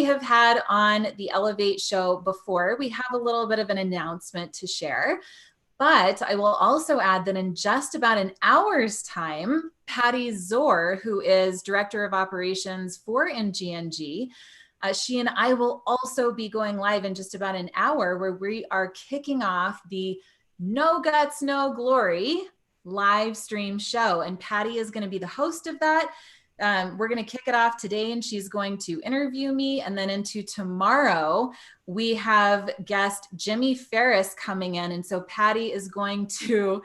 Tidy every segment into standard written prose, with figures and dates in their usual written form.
we have had on the Elevate show before, we have a little bit of an announcement to share. But I will also add that in just about an hour's time, Patty Zor, who is Director of Operations for NGNG, she and I will also be going live in just about an hour, where we are kicking off the No Guts, No Glory live stream show. And Patty is going to be the host of that. We're going to kick it off today, and she's going to interview me. And then into tomorrow, we have guest Jimmy Ferris coming in. And so Patty is going to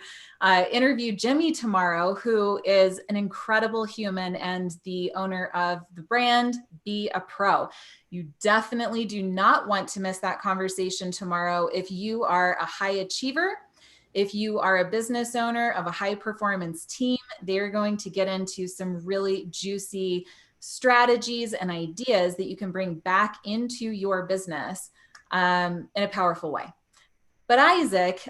interview Jimmy tomorrow, who is an incredible human and the owner of the brand Be a Pro. You definitely do not want to miss that conversation tomorrow. If you are a high achiever, if you are a business owner of a high performance team, they're going to get into some really juicy strategies and ideas that you can bring back into your business in a powerful way. But Isaac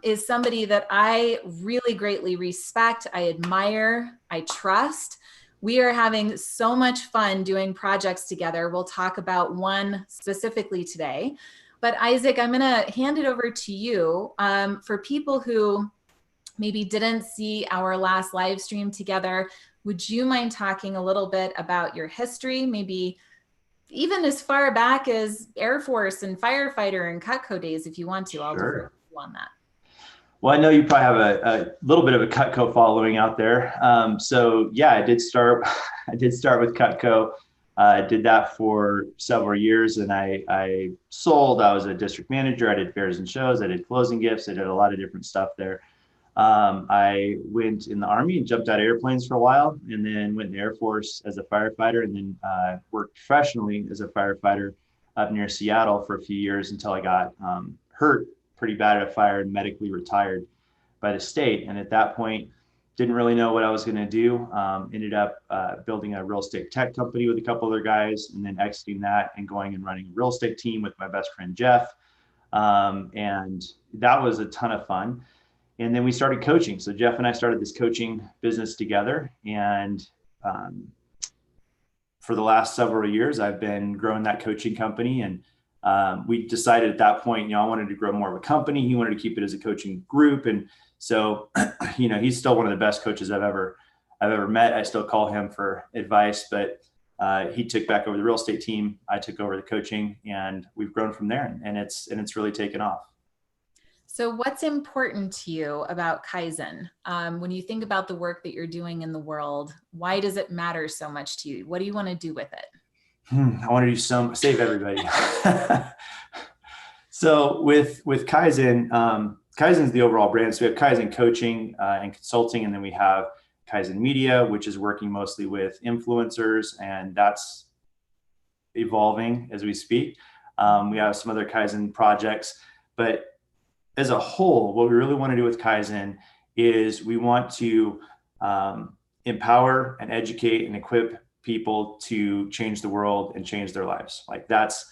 is somebody that I really greatly respect, I admire, I trust. We are having so much fun doing projects together. We'll talk about one specifically today. But Isaac, I'm going to hand it over to you. For people who maybe didn't see our last live stream together, would you mind talking a little bit about your history, maybe even as far back as Air Force and firefighter and Cutco days, if you want to? I'll defer to you on that. Well, I know you probably have a little bit of a Cutco following out there. So yeah, I did start with Cutco. I did that for several years, and I sold. I was a district manager. I did fairs and shows. I did closing gifts. I did a lot of different stuff there. I went in the Army and jumped out of airplanes for a while, and then went in the Air Force as a firefighter, and then worked professionally as a firefighter up near Seattle for a few years until I got hurt pretty bad at a fire and medically retired by the state. And at that point, didn't really know what I was going to do. Ended up building a real estate tech company with a couple other guys, and then exiting that and going and running a real estate team with my best friend, Jeff. And that was a ton of fun. And then we started coaching. So Jeff and I started this coaching business together. And for the last several years, I've been growing that coaching company. And we decided at that point, I wanted to grow more of a company. He wanted to keep it as a coaching group. And so, he's still one of the best coaches I've ever met. I still call him for advice, but he took back over the real estate team. I took over the coaching, and we've grown from there, and it's really taken off. So what's important to you about Kaizen? When you think about the work that you're doing in the world, why does it matter so much to you? What do you want to do with it? I want to do save everybody. So with Kaizen, Kaizen is the overall brand. So we have Kaizen Coaching and Consulting, and then we have Kaizen Media, which is working mostly with influencers, and that's evolving as we speak. We have some other Kaizen projects, but as a whole, what we really want to do with Kaizen is we want to empower and educate and equip people to change the world and change their lives. Like that's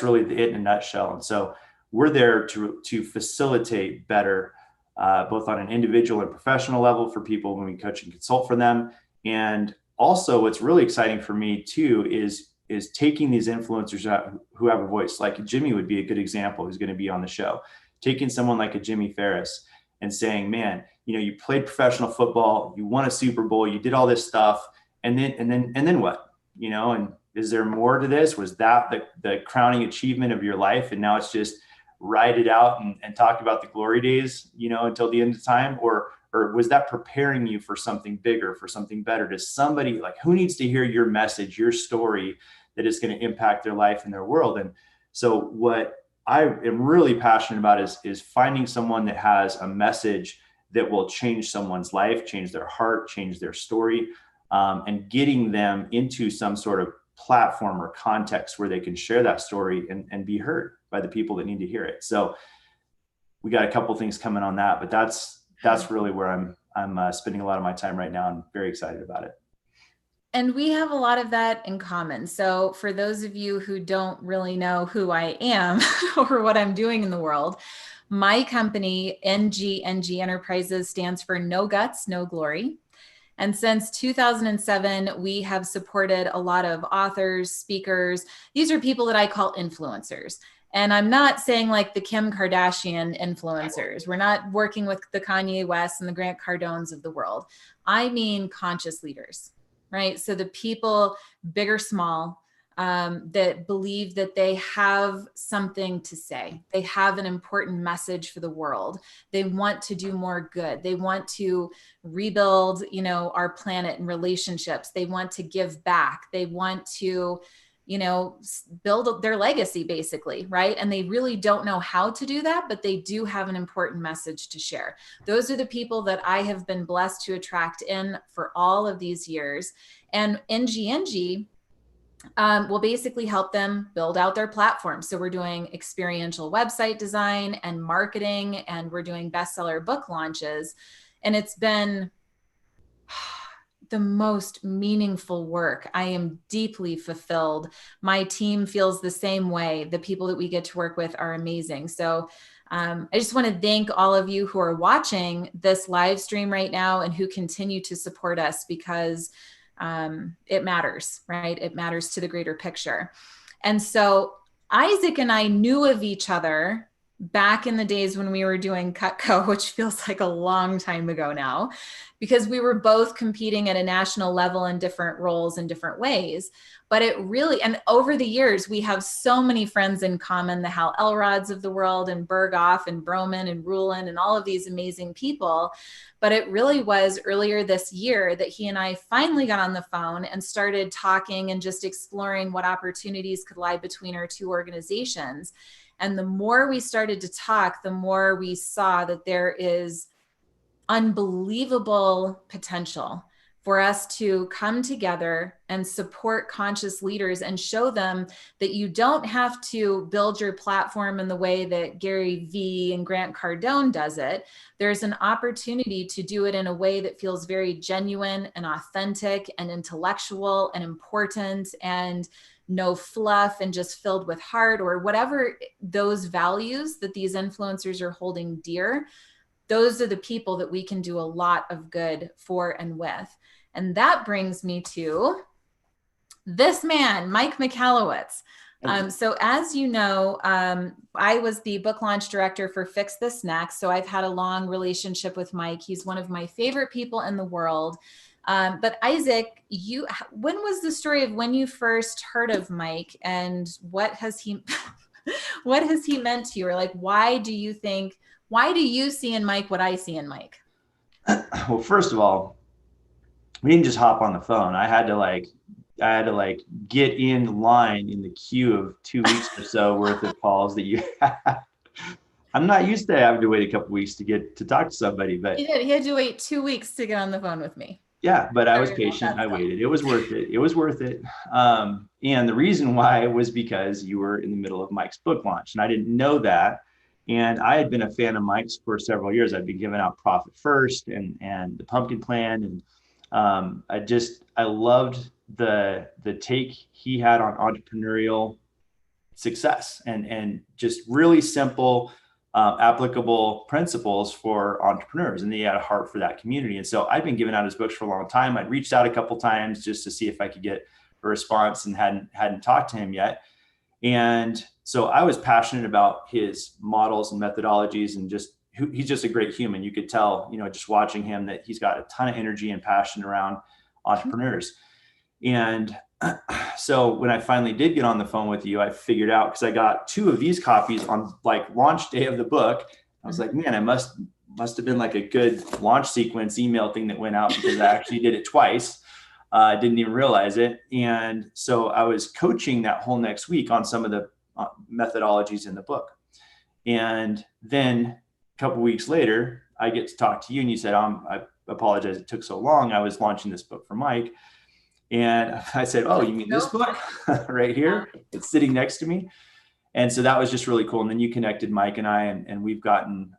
really it in a nutshell. And so we're there to facilitate better, both on an individual and professional level for people when we coach and consult for them. And also what's really exciting for me too is taking these influencers out who have a voice. Like Jimmy would be a good example, who's going to be on the show. Taking someone like a Jimmy Ferris and saying, man, you played professional football, you won a Super Bowl, you did all this stuff. And then what, and is there more to this? Was that the crowning achievement of your life? And now it's just ride it out and talk about the glory days, until the end of time? Or was that preparing you for something bigger, for something better? To somebody like who needs to hear your message, your story that is going to impact their life and their world? And so what I am really passionate about is finding someone that has a message that will change someone's life, change their heart, change their story, and getting them into some sort of platform or context where they can share that story and be heard by the people that need to hear it. So we got a couple things coming on that, but that's really where I'm spending a lot of my time right now. I'm very excited about it. And we have a lot of that in common. So for those of you who don't really know who I am or what I'm doing in the world, my company, NG Enterprises, stands for No Guts, No Glory. And since 2007, we have supported a lot of authors, speakers. These are people that I call influencers. And I'm not saying like the Kim Kardashian influencers. We're not working with the Kanye West and the Grant Cardones of the world. I mean conscious leaders, right? So the people, big or small, that believe that they have something to say. They have an important message for the world. They want to do more good. They want to rebuild, our planet and relationships. They want to give back. They want to, build their legacy basically, right? And they really don't know how to do that, but they do have an important message to share. Those are the people that I have been blessed to attract in for all of these years. And NGNG will basically help them build out their platform. So we're doing experiential website design and marketing, and we're doing bestseller book launches. And it's been the most meaningful work. I am deeply fulfilled. My team feels the same way. The people that we get to work with are amazing. So I just want to thank all of you who are watching this live stream right now and who continue to support us, because it matters, right? It matters to the greater picture. And so Isaac and I knew of each other back in the days when we were doing Cutco, which feels like a long time ago now, because we were both competing at a national level in different roles in different ways. But it really, and over the years, we have so many friends in common, the Hal Elrods of the world, and Berghoff and Broman and Rulin and all of these amazing people. But it really was earlier this year that he and I finally got on the phone and started talking and just exploring what opportunities could lie between our two organizations. And the more we started to talk, the more we saw that there is unbelievable potential for us to come together and support conscious leaders and show them that you don't have to build your platform in the way that Gary Vee and Grant Cardone does it. There's an opportunity to do it in a way that feels very genuine and authentic and intellectual and important, and no fluff and just filled with heart, or whatever those values that these influencers are holding dear. Those are the people that we can do a lot of good for and with. And that brings me to this man, Mike Michalowicz. So as you know, I was the book launch director for Fix This Next. So I've had a long relationship with Mike. He's one of my favorite people in the world. But Isaac, when was the story of when you first heard of Mike, and what has he meant to you? Or like, why do you see in Mike what I see in Mike? Well, first of all, we didn't just hop on the phone. I had to get in line in the queue of 2 weeks or so worth of calls that you had. I'm not used to having to wait a couple weeks to get to talk to somebody, but he had to wait 2 weeks to get on the phone with me. Yeah, but I was patient. I waited. It was worth it. It was worth it. And the reason why was because you were in the middle of Mike's book launch, and I didn't know that. And I had been a fan of Mike's for several years. I'd been giving out Profit First and the Pumpkin Plan, and I loved the take he had on entrepreneurial success and just really simple, applicable principles for entrepreneurs. And he had a heart for that community. And so I'd been giving out his books for a long time. I'd reached out a couple of times just to see if I could get a response, and hadn't talked to him yet. And so I was passionate about his models and methodologies, and he's just a great human. You could tell, just watching him, that he's got a ton of energy and passion around entrepreneurs. And so when I finally did get on the phone with you, I figured out, because I got 2 of these copies on like launch day of the book. I was like, man, I must have been like a good launch sequence email thing that went out, because I actually did it twice. I didn't even realize it. And so I was coaching that whole next week on some of the methodologies in the book. And then a couple of weeks later, I get to talk to you, and you said, I apologize it took so long. I was launching this book for Mike. And I said, oh, you mean this book right here? It's sitting next to me. And so that was just really cool. And then you connected Mike and I, and we've gotten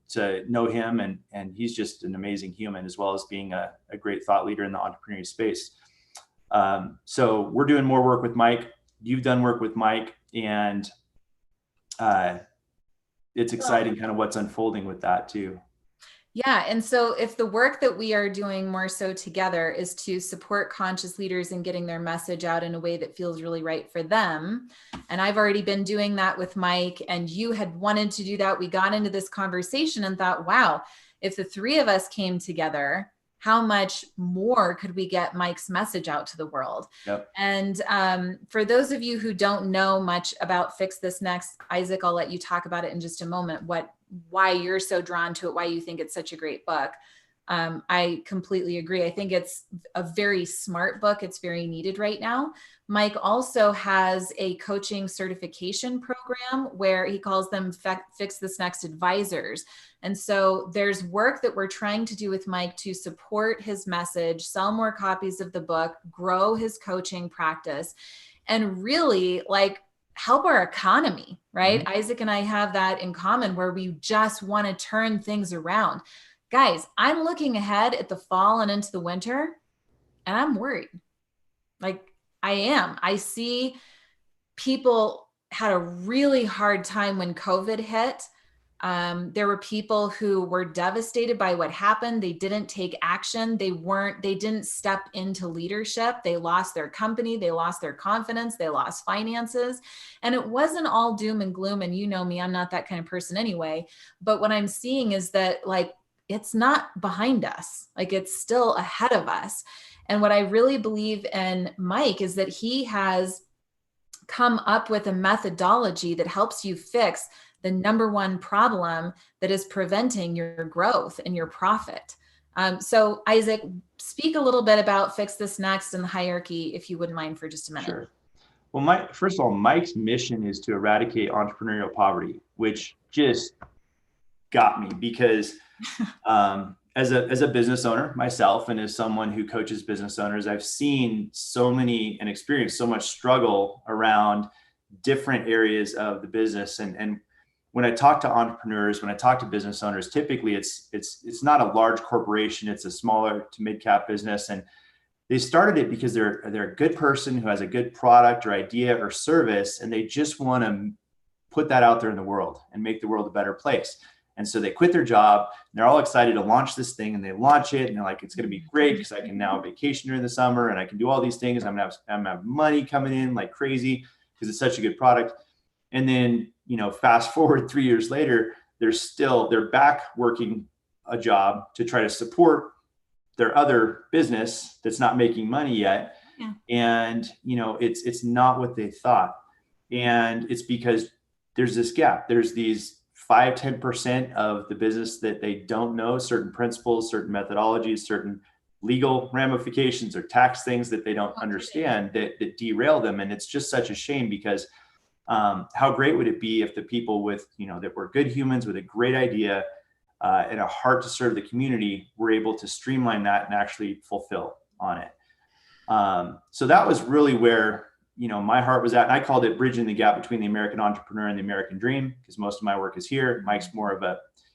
to know him, and he's just an amazing human, as well as being a great thought leader in the entrepreneurial space. So we're doing more work with Mike. You've done work with Mike, and it's exciting kind of what's unfolding with that too. Yeah. And so if the work that we are doing more so together is to support conscious leaders in getting their message out in a way that feels really right for them, and I've already been doing that with Mike, and you had wanted to do that, we got into this conversation and thought, wow, if the three of us came together, how much more could we get Mike's message out to the world? Yep. And for those of you who don't know much about Fix This Next, Isaac, I'll let you talk about it in just a moment, why you're so drawn to it, why you think it's such a great book. I completely agree. I think it's a very smart book. It's very needed right now. Mike also has a coaching certification program where he calls them Fix This Next advisors. And so there's work that we're trying to do with Mike to support his message, sell more copies of the book, grow his coaching practice, and really like help our economy, right? Mm-hmm. Isaac and I have that in common where we just want to turn things around. Guys, I'm looking ahead at the fall and into the winter, and I'm worried. Like I am. I see people had a really hard time when COVID hit. There were people who were devastated by what happened. They didn't take action. They didn't step into leadership. They lost their company. They lost their confidence. They lost finances. And it wasn't all doom and gloom. And you know me, I'm not that kind of person anyway. But what I'm seeing is that like, it's not behind us. Like it's still ahead of us. And what I really believe in Mike is that he has come up with a methodology that helps you fix the number one problem that is preventing your growth and your profit. So Isaac, speak a little bit about Fix This Next and the hierarchy, if you wouldn't mind for just a minute. Sure. Well, first of all, Mike's mission is to eradicate entrepreneurial poverty, which just got me because as a business owner myself, and as someone who coaches business owners, I've seen so many and experienced so much struggle around different areas of the business. And when I talk to entrepreneurs, when I talk to business owners, typically it's not a large corporation, it's a smaller to mid-cap business. And they started it because they're a good person who has a good product or idea or service, and they just want to put that out there in the world and make the world a better place. And so they quit their job, and they're all excited to launch this thing, and they launch it, and they're like, it's going to be great because I can now vacation during the summer, and I can do all these things. I'm going to have money coming in like crazy because it's such a good product. And then, fast forward 3 years later, they're back working a job to try to support their other business that's not making money yet. Yeah. And, it's not what they thought. And it's because there's this gap. There's these 5-10% of the business that they don't know certain principles, certain methodologies, certain legal ramifications or tax things that they don't understand that derail them. And it's just such a shame because how great would it be if the people with, that were good humans with a great idea and a heart to serve the community were able to streamline that and actually fulfill on it. So that was really where, my heart was at. And I called it bridging the gap between the American entrepreneur and the American dream, because most of my work is here. Mike's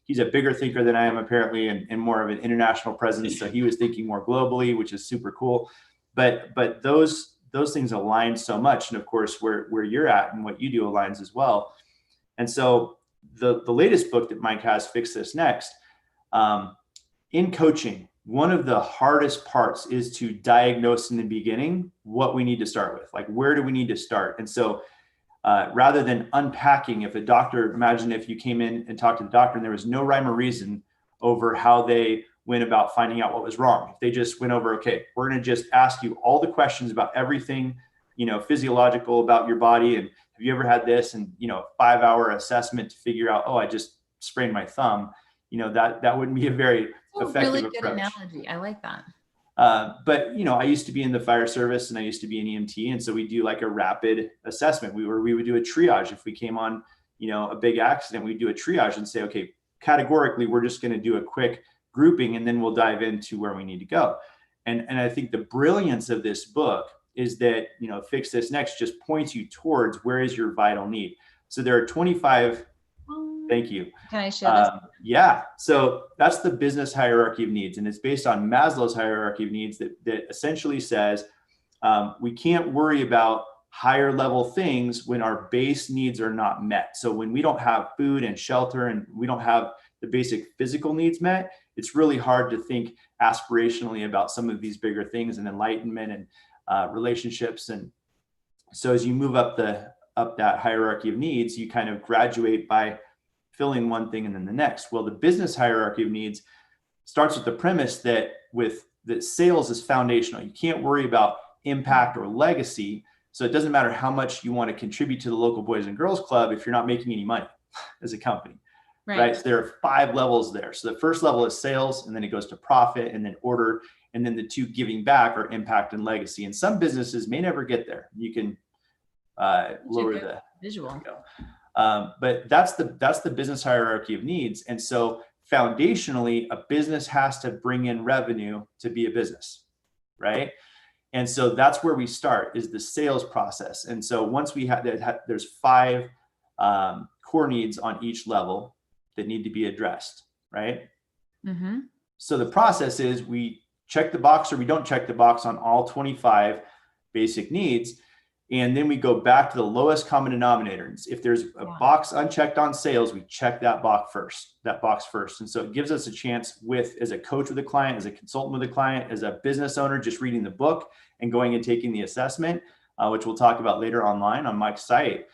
he's a bigger thinker than I am apparently, and more of an international presence. So he was thinking more globally, which is super cool. But those things align so much. And of course, where you're at and what you do aligns as well. And so the latest book that Mike has, Fix This Next, in coaching, one of the hardest parts is to diagnose in the beginning what we need to start with, like where do we need to start? And so rather than unpacking, imagine if you came in and talked to the doctor and there was no rhyme or reason over how they went about finding out what was wrong. If they just went over, okay, we're going to just ask you all the questions about everything, physiological about your body. And have you ever had this? And, 5-hour assessment to figure out, oh, I just sprained my thumb. That wouldn't be a very effective really good approach. Analogy. I like that. But I used to be in the fire service and I used to be an EMT. And so we do like a rapid assessment. We would do a triage. If we came on, a big accident, we'd do a triage and say, okay, categorically, we're just going to do a quick grouping and then we'll dive into where we need to go. And I think the brilliance of this book is that, Fix This Next just points you towards where is your vital need. So there are 25. Thank you. Can I share this? Yeah. So that's the business hierarchy of needs. And it's based on Maslow's hierarchy of needs that essentially says we can't worry about higher level things when our base needs are not met. So when we don't have food and shelter and we don't have the basic physical needs met, it's really hard to think aspirationally about some of these bigger things and enlightenment and relationships. And so as you move up that hierarchy of needs, you kind of graduate by filling one thing and then the next. Well, the business hierarchy of needs starts with the premise that sales is foundational. You can't worry about impact or legacy. So it doesn't matter how much you want to contribute to the local Boys and Girls Club if you're not making any money as a company, right? So there are 5 levels there. So the first level is sales, and then it goes to profit, and then order, and then the 2 giving back are impact and legacy. And some businesses may never get there. You can lower the visual. But that's the business hierarchy of needs. And so foundationally, a business has to bring in revenue to be a business, right? And so that's where we start, is the sales process. And so once we have that, there's 5 core needs on each level that need to be addressed, right? Mm-hmm. So the process is we check the box or we don't check the box on all 25 basic needs. And then we go back to the lowest common denominator. If there's a box unchecked on sales, we check that box first. And so it gives us a chance as a coach with a client, as a consultant with a client, as a business owner, just reading the book and going and taking the assessment, which we'll talk about later online on Mike's site.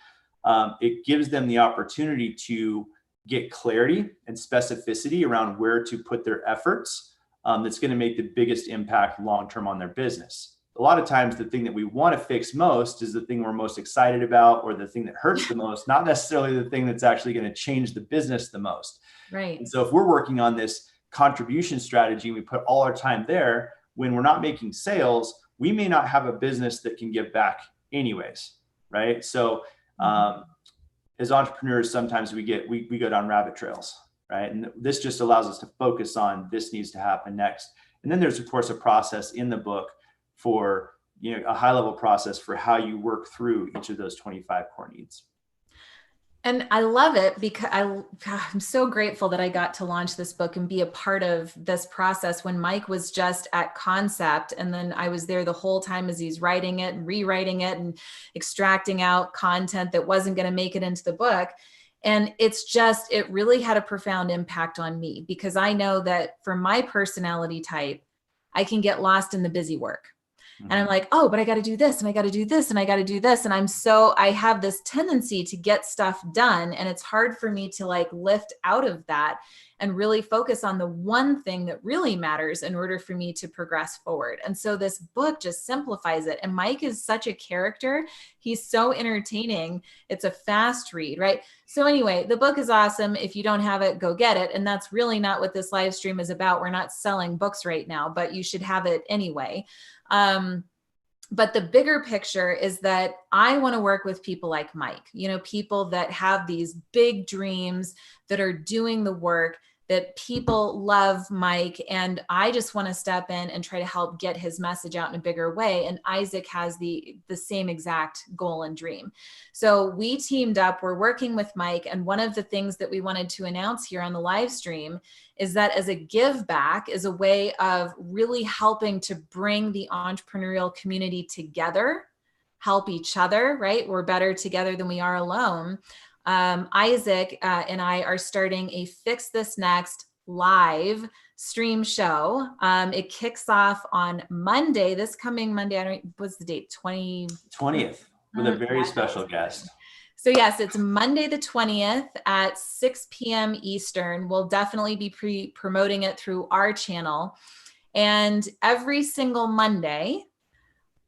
It gives them the opportunity to get clarity and specificity around where to put their efforts. That's going to make the biggest impact long-term on their business. A lot of times the thing that we want to fix most is the thing we're most excited about, or the thing that hurts the most, not necessarily the thing that's actually going to change the business the most. Right. And so if we're working on this contribution strategy, we put all our time there, when we're not making sales, we may not have a business that can give back anyways. Right. So as entrepreneurs, sometimes we go down rabbit trails. Right. And this just allows us to focus on this needs to happen next. And then there's, of course, a process in the book for, a high level process for how you work through each of those 25 core needs. And I love it because I'm so grateful that I got to launch this book and be a part of this process when Mike was just at concept. And then I was there the whole time as he's writing it and rewriting it and extracting out content that wasn't going to make it into the book. And it really had a profound impact on me, because I know that for my personality type, I can get lost in the busy work. And I'm like, oh, but I got to do this and I got to do this and I got to do this. And I have this tendency to get stuff done. And it's hard for me to lift out of that and really focus on the one thing that really matters in order for me to progress forward. And so this book just simplifies it. And Mike is such a character. He's so entertaining. It's a fast read, right? So anyway, the book is awesome. If you don't have it, go get it. And that's really not what this live stream is about. We're not selling books right now, but you should have it anyway. But the bigger picture is that I want to work with people like Mike, people that have these big dreams, that are doing the work, that people love Mike. And I just want to step in and try to help get his message out in a bigger way. And Isaac has the same exact goal and dream. So we teamed up, we're working with Mike. And one of the things that we wanted to announce here on the live stream is that as a give back, is a way of really helping to bring the entrepreneurial community together, help each other, right? We're better together than we are alone. Isaac and I are starting a Fix This Next live stream show. It kicks off on Monday, this coming Monday. What's the date? 20th, with a very special guest. So yes, it's Monday the 20th at 6 p.m. Eastern. We'll definitely be promoting it through our channel. And every single Monday,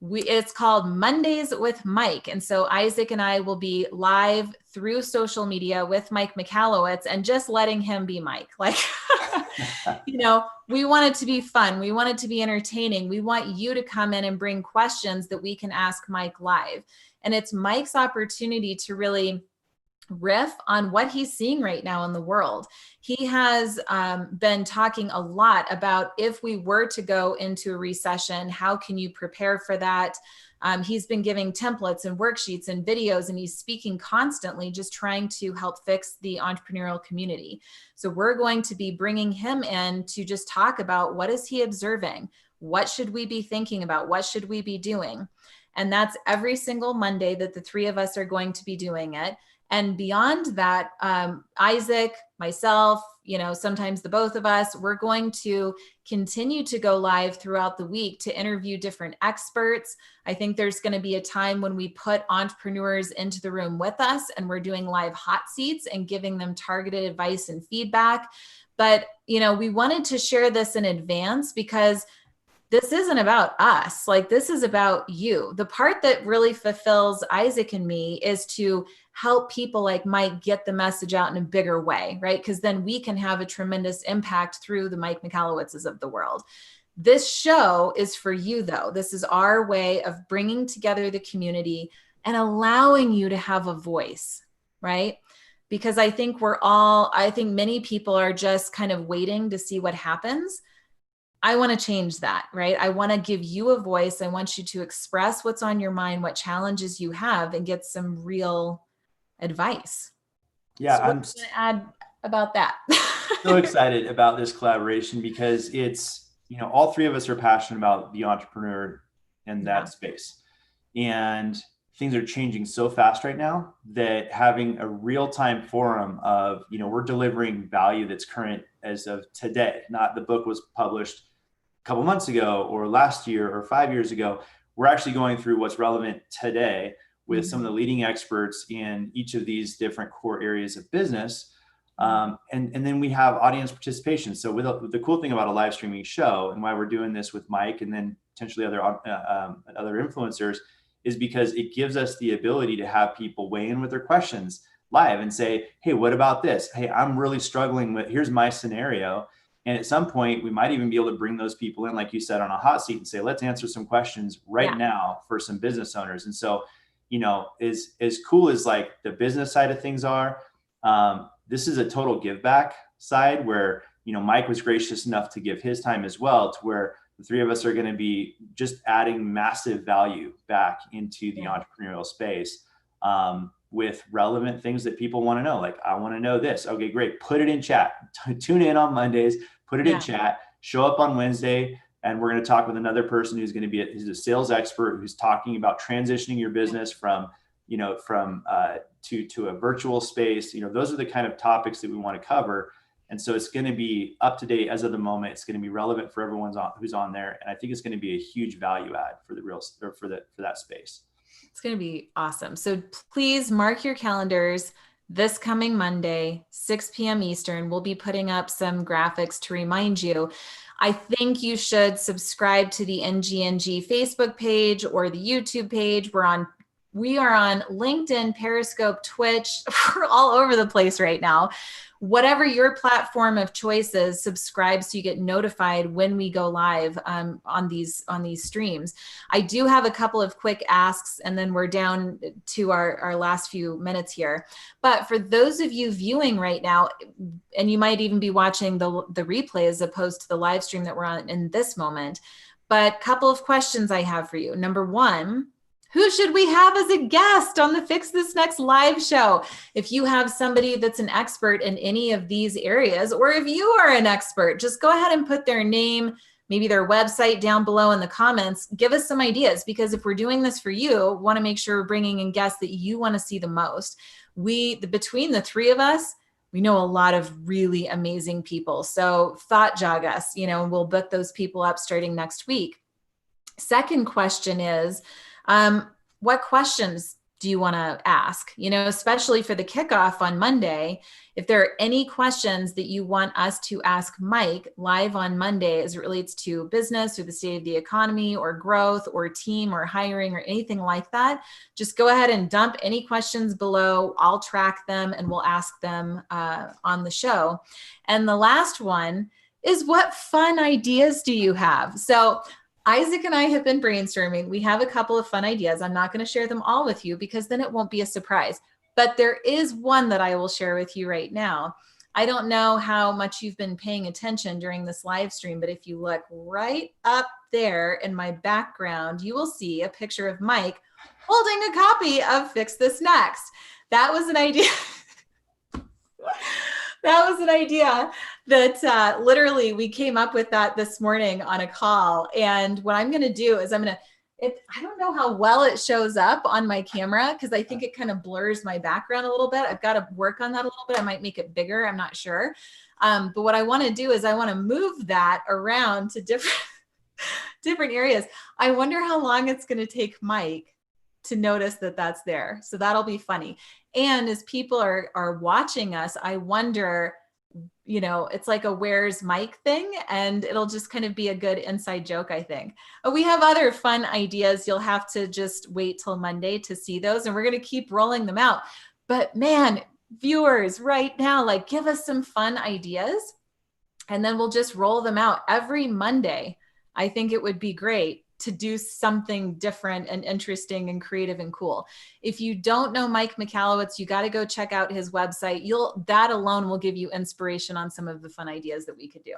it's called Mondays with Mike. And so Isaac and I will be live through social media with Mike Michalowicz and just letting him be Mike. We want it to be fun. We want it to be entertaining. We want you to come in and bring questions that we can ask Mike live. And it's Mike's opportunity to really riff on what he's seeing right now in the world. He has been talking a lot about, if we were to go into a recession, how can you prepare for that? He's been giving templates and worksheets and videos, and he's speaking constantly, just trying to help fix the entrepreneurial community. So we're going to be bringing him in to just talk about, what is he observing? What should we be thinking about? What should we be doing? And that's every single Monday that the three of us are going to be doing it. And beyond that, Isaac, myself, sometimes the both of us, we're going to continue to go live throughout the week to interview different experts. I think there's going to be a time when we put entrepreneurs into the room with us and we're doing live hot seats and giving them targeted advice and feedback. But, we wanted to share this in advance because this isn't about us. Like, this is about you. The part that really fulfills Isaac and me is to help people like Mike get the message out in a bigger way, right? Because then we can have a tremendous impact through the Mike Michalowiczes of the world. This show is for you, though. This is our way of bringing together the community and allowing you to have a voice, right? Because I think many people are just kind of waiting to see what happens. I want to change that, right? I want to give you a voice. I want you to express what's on your mind, what challenges you have, and get some real advice. Yeah, so I'm going to add about that. So excited about this collaboration because it's, all three of us are passionate about the entrepreneur in that space. And things are changing so fast right now that having a real-time forum of, we're delivering value that's current as of today, not the book was published a couple months ago or last year or 5 years ago. We're actually going through what's relevant today with some of the leading experts in each of these different core areas of business. And then we have audience participation. So with the cool thing about a live streaming show and why we're doing this with Mike and then potentially other influencers is because it gives us the ability to have people weigh in with their questions live and say, hey, what about this? Hey, I'm really struggling with, here's my scenario. And at some point, we might even be able to bring those people in, like you said, on a hot seat and say, let's answer some questions right now for some business owners. And so, as cool as like the business side of things are, this is a total give back side where, Mike was gracious enough to give his time as well, to where the three of us are going to be just adding massive value back into the entrepreneurial space with relevant things that people want to know. Like, I want to know this. Okay, great. Put it in chat. Tune in on Mondays, put it in chat, show up on Wednesday. And we're going to talk with another person who's going to be who's a sales expert who's talking about transitioning your business from to a virtual space. Those are the kind of topics that we want to cover. And so it's going to be up to date as of the moment. It's going to be relevant for everyone who's on there. And I think it's going to be a huge value add for that space. It's going to be awesome. So please mark your calendars. This coming Monday, 6 p.m. Eastern, we'll be putting up some graphics to remind you. I think you should subscribe to the NGNG Facebook page or the YouTube page. We are on LinkedIn, Periscope, Twitch. We're all over the place right now. Whatever your platform of choice is, subscribe so you get notified when we go live on these streams. I do have a couple of quick asks, and then we're down to our last few minutes here. But for those of you viewing right now, and you might even be watching the replay as opposed to the live stream that we're on in this moment, but a couple of questions I have for you. Number one, who should we have as a guest on the Fix This Next live show? If you have somebody that's an expert in any of these areas, or if you are an expert, just go ahead and put their name, maybe their website down below in the comments. Give us some ideas, because if we're doing this for you, we want to make sure we're bringing in guests that you want to see the most. Between the three of us, we know a lot of really amazing people. So thought jog us, and we'll book those people up starting next week. Second question is, what questions do you want to ask? Especially for the kickoff on Monday, if there are any questions that you want us to ask Mike live on Monday as it relates to business or the state of the economy or growth or team or hiring or anything like that, just go ahead and dump any questions below. I'll track them and we'll ask them on the show. And the last one is, what fun ideas do you have? So Isaac and I have been brainstorming. We have a couple of fun ideas. I'm not going to share them all with you because then it won't be a surprise. But there is one that I will share with you right now. I don't know how much you've been paying attention during this live stream, but if you look right up there in my background, you will see a picture of Mike holding a copy of Fix This Next. That was an idea. That was an idea that literally we came up with that this morning on a call. And what I'm going to do is I'm going to I don't know how well it shows up on my camera because I think it kind of blurs my background a little bit. I've got to work on that a little bit. I might make it bigger. I'm not sure. But what I want to do is I want to move that around to different areas. I wonder how long it's going to take Mike to notice that that's there. So that'll be funny. And as people are watching us, I wonder, it's like a where's Mike thing, and it'll just kind of be a good inside joke, I think. We have other fun ideas. You'll have to just wait till Monday to see those, and we're going to keep rolling them out. But man, viewers, right now, like, give us some fun ideas, and then we'll just roll them out every Monday. I think it would be great to do something different and interesting and creative and cool. If you don't know Mike Michalowicz, you got to go check out his website. That alone will give you inspiration on some of the fun ideas that we could do.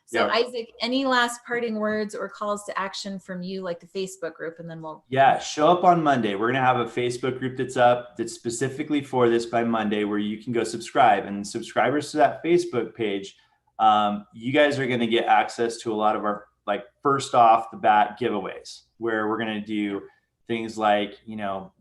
So yeah. Isaac, any last parting words or calls to action from you, like the Facebook group, and then we'll. Yeah, show up on Monday. We're going to have a Facebook group that's up that's specifically for this by Monday, where you can go subscribe, and subscribers to that Facebook page, you guys are going to get access to a lot of our first off the bat giveaways, where we're going to do things like,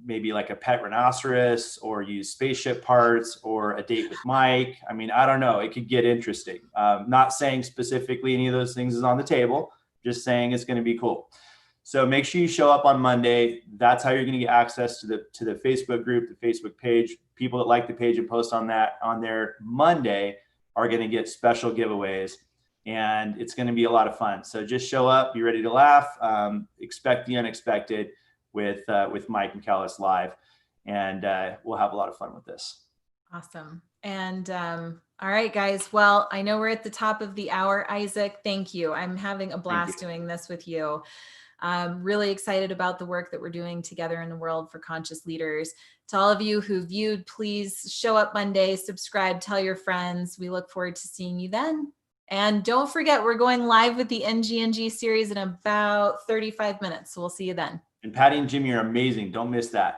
maybe like a pet rhinoceros, or use spaceship parts, or a date with Mike. I mean, I don't know. It could get interesting. Not saying specifically any of those things is on the table, just saying it's going to be cool. So make sure you show up on Monday. That's how you're going to get access to the Facebook group, the Facebook page. People that like the page and post on there Monday are going to get special giveaways. And it's going to be a lot of fun. So just show up, be ready to laugh, expect the unexpected with Mike Michalowicz live, and we'll have a lot of fun with this. Awesome. And all right, guys. Well, I know we're at the top of the hour. Isaac, thank you. I'm having a blast doing this with you. I'm really excited about the work that we're doing together in the world for conscious leaders. To all of you who viewed, please show up Monday, subscribe, tell your friends. We look forward to seeing you then. And don't forget, we're going live with the NGNG series in about 35 minutes. So we'll see you then. And Patty and Jimmy are amazing. Don't miss that.